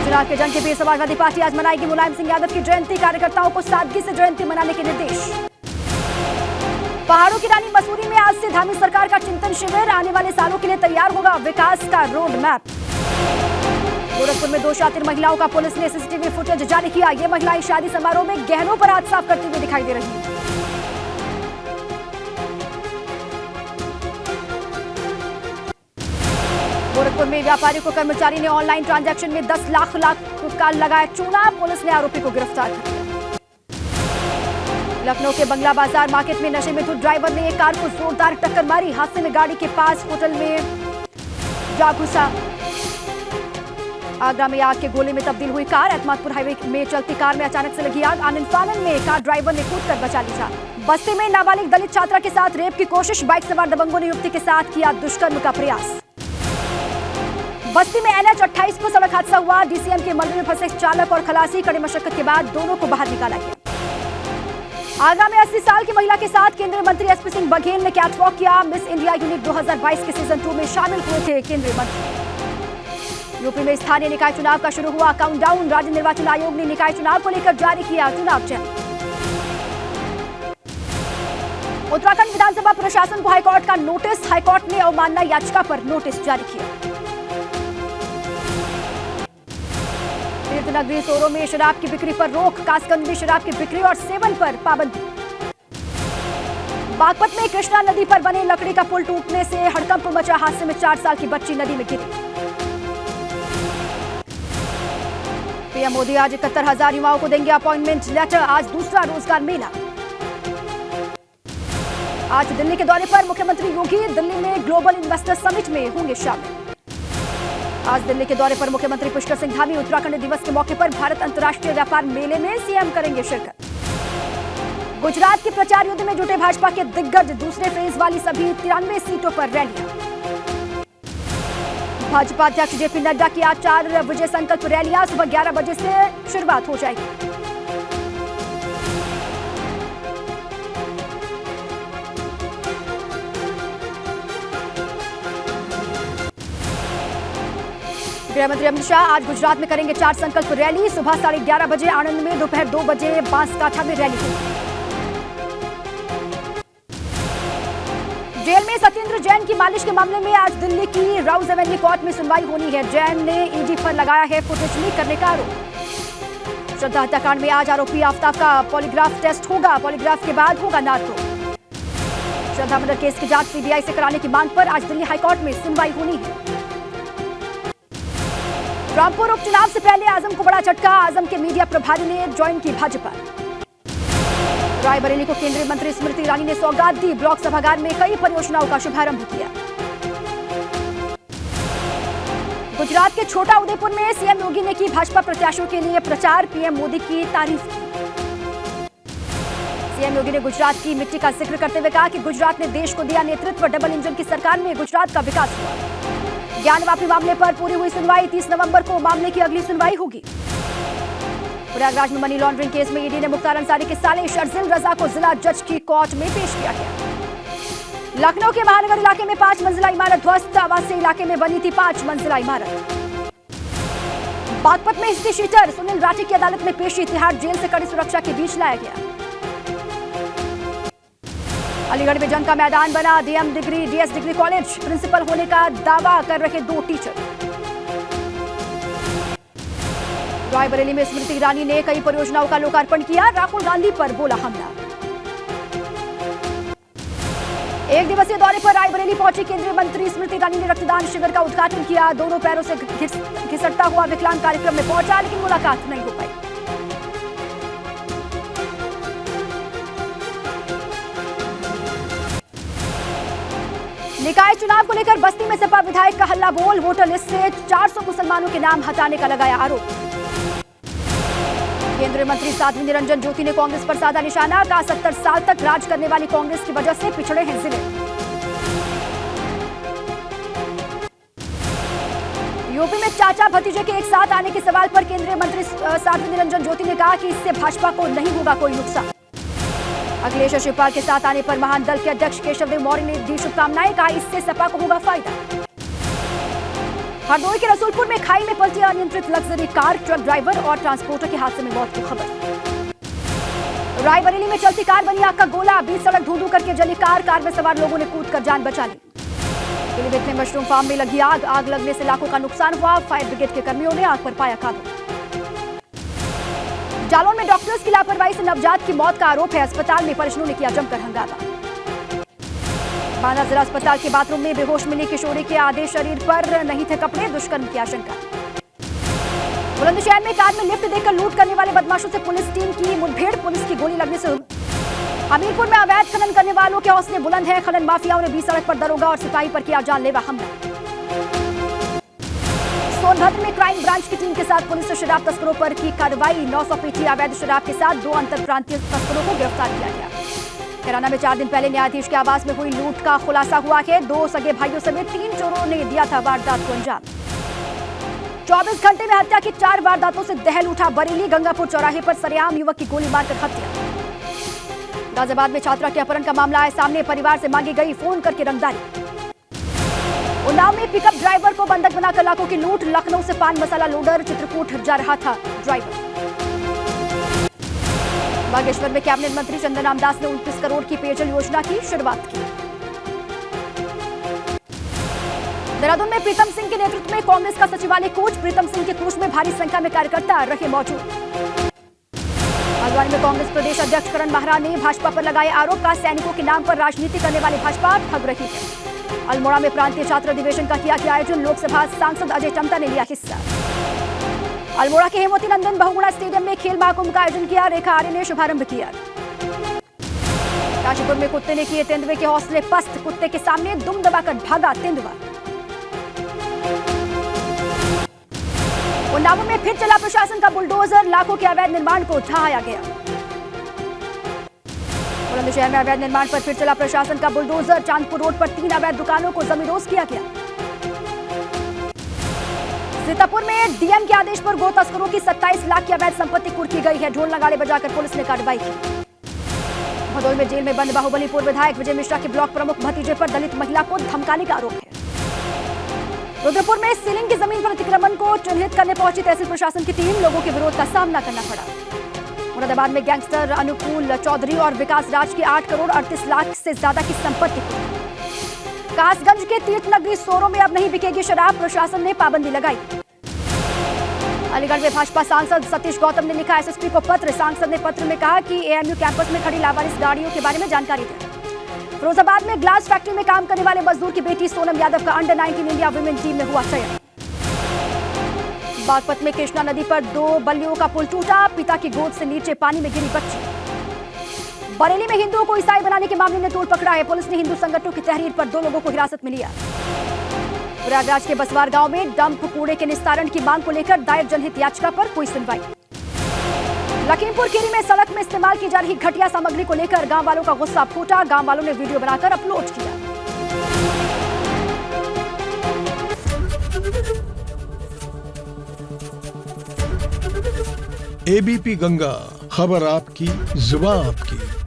चुनाव के जंग के बीच समाजवादी पार्टी आज मनाएगी मुलायम सिंह यादव की जयंती। कार्यकर्ताओं को सादगी से जयंती मनाने के निर्देश। पहाड़ों की रानी मसूरी में आज से धामी सरकार का चिंतन शिविर। आने वाले सालों के लिए तैयार होगा विकास का रोड मैप। गोरखपुर में 2 शातिर महिलाओं का पुलिस ने सीसीटीवी फुटेज जारी किया। ये महिलाएं शादी समारोह में गहनों पर हाथ साफ करती हुई दिखाई दे रही हैं। गोरखपुर में व्यापारी को कर्मचारी ने ऑनलाइन ट्रांजैक्शन में 10 लाख का लगाया चूना। पुलिस ने आरोपी को गिरफ्तार कर लिया। लखनऊ के बंगला बाजार मार्केट में नशे में धुत ड्राइवर ने एक कार को जोरदार टक्कर मारी। हादसे में गाड़ी के पास होटल में जा घुसा। आगरा में आग के गोले में तब्दील हुई कार। एतमादपुर हाईवे में चलती कार में अचानक से लगी आग। आनंद फानन में कार ड्राइवर ने कूदकर बचा ली जान। बस्ती में नाबालिग दलित छात्रा के साथ रेप की कोशिश। बाइक सवार दबंगों ने युवती के साथ किया दुष्कर्म का प्रयास। बस्ती में NH 28 पर सड़क हादसा हुआ। DCM के मलबे में फंसे चालक और खलासी। कड़ी मशक्कत के बाद दोनों को बाहर निकाला गया। आगरा में 80 साल की महिला के साथ केंद्रीय मंत्री SP सिंह बघेल ने कैटवॉक किया। मिस इंडिया यूनिट 2022 के सीजन 2 में शामिल हुए थे केंद्रीय मंत्री। यूपी में स्थानीय निकाय चुनाव का शुरू हुआ काउंटडाउन। राज्य निर्वाचन आयोग ने निकाय चुनाव को लेकर जारी किया चुनाव चिन्ह। उत्तराखंड विधानसभा प्रशासन को हाईकोर्ट का नोटिस। हाईकोर्ट ने अवमानना याचिका पर नोटिस जारी किया। तीर्थनगरी सोरो में शराब की बिक्री पर रोक। कासगंज में शराब की बिक्री और सेवन पर पाबंदी। बागपत में कृष्णा नदी पर बने लकड़ी का पुल टूटने से हड़कंप मचा। हादसे में 4 साल की बच्ची नदी में गिरी। पीएम मोदी आज 71,000 युवाओं को देंगे अपॉइंटमेंट लेटर। आज दूसरा रोजगार मेला। आज दिल्ली के दौरे पर मुख्यमंत्री योगी। दिल्ली में ग्लोबल इन्वेस्टर समिट में होंगे शामिल। आज दिल्ली के दौरे पर मुख्यमंत्री पुष्कर सिंह धामी। उत्तराखंड दिवस के मौके पर भारत अंतर्राष्ट्रीय व्यापार मेले में सीएम करेंगे शिरकत। गुजरात के प्रचार युद्ध में जुटे भाजपा के दिग्गज। दूसरे फेज वाली सभी 93 सीटों पर रैलियां। भाजपा अध्यक्ष JP नड्डा की आज 4 विजय संकल्प रैलियां। सुबह 11 बजे से शुरुआत हो जाएगी। गृहमंत्री अमित शाह आज गुजरात में करेंगे 4 संकल्प रैली। सुबह 11:30 बजे आणंद में, दोपहर 2 बजे बांसकाठा में रैली होगी। जेल में सत्येंद्र जैन की मालिश के मामले में आज दिल्ली की राउज एवेन्यू कोर्ट में सुनवाई होनी है। जैन ने ED पर लगाया है फुटेज लीक करने का आरोप। श्रद्धा हत्याकांड में आज आरोपी आफ्ताब का पॉलीग्राफ टेस्ट होगा। पॉलीग्राफ के बाद होगा नार्को। श्रद्धा मर्डर केस की जांच CBI से कराने की मांग पर आज दिल्ली हाईकोर्ट में सुनवाई होनी है। रामपुर उपचुनाव से पहले आजम को बड़ा झटका। आजम के मीडिया प्रभारी ने ज्वाइन की भाजपा। रायबरेली को केंद्रीय मंत्री स्मृति ईरानी ने सौगात दी। ब्लॉक सभागार में कई परियोजनाओं का शुभारंभ किया। गुजरात के छोटा उदेपुर में सीएम योगी ने की भाजपा प्रत्याशियों के लिए प्रचार। पीएम मोदी की तारीफ की। सीएम योगी ने गुजरात की मिट्टी का जिक्र करते हुए कहा कि गुजरात ने देश को दिया नेतृत्व। डबल इंजन की सरकार में गुजरात का विकास हुआ। ज्ञान वापी मामले पर पूरी हुई सुनवाई। 30 नवंबर को मामले की अगली सुनवाई होगी। प्रयागराज में मनी लॉन्ड्रिंग केस में ED ने मुख्तार अंसारी के साले शर्जिल रजा को जिला जज की कोर्ट में पेश किया गया। लखनऊ के महानगर इलाके में 5 मंजिला इमारत ध्वस्त। आवासीय इलाके में बनी थी 5 मंजिला इमारत। बागपत में हिस्ट्री शीटर सुनील राठी की अदालत में पेशी। तिहाड़ जेल से कड़ी सुरक्षा के बीच लाया गया। अलीगढ़ में जंग का मैदान बना। DS degree college. प्रिंसिपल होने का दावा कर रहे 2 टीचर। रायबरेली में स्मृति ईरानी ने कई परियोजनाओं का लोकार्पण किया। राहुल गांधी पर बोला हमला। 1 दिवसीय दौरे पर रायबरेली पहुंची केंद्रीय मंत्री स्मृति ईरानी ने रक्तदान शिविर का उद्घाटन किया। दोनों पैरों से घिसटता हुआ विकलांग कार्यक्रम में पहुंचा, लेकिन मुलाकात नहीं हो पाई। निकाय चुनाव को लेकर बस्ती में सपा विधायक का हल्ला बोल। वोटर लिस्ट से 400 मुसलमानों के नाम हटाने का लगाया आरोप। केंद्रीय मंत्री साध्वी निरंजन ज्योति ने कांग्रेस पर साधा निशाना। कहा 70 साल तक राज करने वाली कांग्रेस की वजह से पिछड़े हैं जिले। यूपी में चाचा भतीजे के एक साथ आने के सवाल पर केंद्रीय मंत्री साध्वी निरंजन ज्योति ने कहा कि इससे भाजपा को नहीं होगा कोई नुकसान। अखिलेश और शिवपाल के साथ आने पर महान दल के अध्यक्ष केशव देव मौर्य ने दी शुभकामनाएं। कहा इससे सपा को होगा फायदा। हरदोई के रसूलपुर में खाई में पलटी अनियंत्रित लग्जरी कार, ट्रक ड्राइवर और ट्रांसपोर्टर के हादसे में मौत की खबर। रायबरेली में चलती कार बनी आग का गोला, बीच सड़क धू-धू करके जली कार में सवार लोगों ने कूदकर जान बचा ली। पीलीभीत में मशरूम फार्म में लगी आग लगने से लाखों का नुकसान हुआ, फायर ब्रिगेड के कर्मियों ने आग पर पाया काबू। जालौन में डॉक्टर्स की लापरवाही से नवजात की मौत का आरोप है, अस्पताल में परिजनों ने किया जमकर हंगामा। बांदा जिला अस्पताल के बाथरूम में बेहोश मिली किशोरी के आधे शरीर पर नहीं थे कपड़े, दुष्कर्म की आशंका। बुलंदशहर में कार में लिफ्ट देकर लूट करने वाले बदमाशों से पुलिस टीम की मुठभेड़, पुलिस की गोली लगने से। हमीरपुर में अवैध खनन करने वालों के हौसले बुलंद हैं, खनन माफियाओं ने बीच सड़क पर दरोगा और सिपाही पर किया जानलेवा हमला। सोनभद्र में क्राइम ब्रांच की टीम के साथ पुलिस ने शराब तस्करों पर की कार्रवाई, 900 पेटी अवैध शराब के साथ 2 अंतरप्रांतीय तस्करों को गिरफ्तार किया गया। कैराना में 4 दिन पहले न्यायाधीश के आवास में हुई लूट का खुलासा हुआ है, 2 सगे भाइयों समेत 3 चोरों ने दिया था वारदात को अंजाम। 24 घंटे में हत्या की 4 वारदातों से दहल उठा बरेली, गंगापुर चौराहे पर सरेआम युवक की गोली मारकर हत्या। गाजियाबाद में छात्रा के अपहरण का मामला आए सामने, परिवार से मांगी गई फोन करके रंगदारी। उन्नाव में पिकअप ड्राइवर को बंधक बनाकर लाखों की लूट, लखनऊ से पान मसाला लोडर चित्रकूट जा रहा था ड्राइवर। बागेश्वर में कैबिनेट मंत्री चंदन रामदास ने 29 करोड़ की पेयजल योजना की शुरुआत की। देहरादून में प्रीतम सिंह के नेतृत्व में कांग्रेस का सचिवालय कूच, प्रीतम सिंह के कूच में भारी संख्या में कार्यकर्ता रहे मौजूद। हल्द्वानी में कांग्रेस प्रदेश अध्यक्ष करण माहरा ने भाजपा पर लगाए आरोप का, सैनिकों के नाम पर राजनीति करने वाली भाजपा ठग रही है। अल्मोड़ा में प्रांतीय छात्र अधिवेशन का किया आयोजन, लोकसभा सांसद अजय टमटा ने लिया हिस्सा। अल्मोड़ा के हेमवती नंदन बहुगुणा स्टेडियम में खेल महाकुंभ का आयोजन किया, रेखा आर्य ने शुभारंभ किया। काशीपुर में कुत्ते ने किए तेंदुए के हौसले पस्त, कुत्ते के सामने दुम दबाकर भागा तेंदुआ। उन्नाव में फिर चला प्रशासन का बुलडोजर, लाखों के अवैध निर्माण को ढहाया गया। बुलंदशहर में अवैध निर्माण पर फिर चला प्रशासन का बुलडोजर, चांदपुर रोड पर 3 अवैध दुकानों को जमींदोज किया गया। सीतापुर में डीएम के आदेश पर गो तस्करों की 27 लाख की अवैध संपत्ति कुर्क की गई है, ढोल नगाड़े बजाकर पुलिस ने कार्रवाई की। भदोई में जेल में बंद बाहुबली पूर्व विधायक विजय मिश्रा के ब्लॉक प्रमुख भतीजे पर दलित महिला को धमकाने का आरोप है। रुद्रपुर में सीलिंग की जमीन पर अतिक्रमण को चिन्हित करने पहुंची तहसील प्रशासन की टीम, लोगों के विरोध का सामना करना पड़ा। मुरादाबाद में गैंगस्टर अनुकूल चौधरी और विकास राज की 8 करोड़ 38 लाख से ज्यादा की संपत्ति को। कासगंज के तीर्थ नगरी सोरो में अब नहीं बिकेगी शराब, प्रशासन ने पाबंदी लगाई। अलीगढ़ में भाजपा सांसद सतीश गौतम ने लिखा एसएसपी को पत्र, सांसद ने पत्र में कहा कि एएमयू कैंपस में खड़ी लावारिस गाड़ियों के बारे में जानकारी दें। फिरोजाबाद में ग्लास फैक्ट्री में काम करने वाले मजदूर की बेटी सोनम यादव का अंडर 19 इंडिया वुमेन टीम में हुआ चयन। बागपत में कृष्णा नदी पर 2 बल्लियों का पुल टूटा, पिता की गोद से नीचे पानी में गिरी बच्ची। बरेली में हिंदुओं को ईसाई बनाने के मामले ने तोड़ पकड़ा है, पुलिस ने हिंदू संगठनों की तहरीर पर 2 लोगों को हिरासत में लिया। प्रयागराज के बसवार गांव में डंप कूड़े के निस्तारण की मांग को लेकर दायर जनहित याचिका पर कोई सुनवाई। लखीमपुर खीरी में सड़क में इस्तेमाल की जा रही घटिया सामग्री को लेकर गांव वालों का गुस्सा फूटा, गांव वालों ने वीडियो बनाकर अपलोड किया। एबीपी गंगा, खबर आपकी, जुबान आपकी।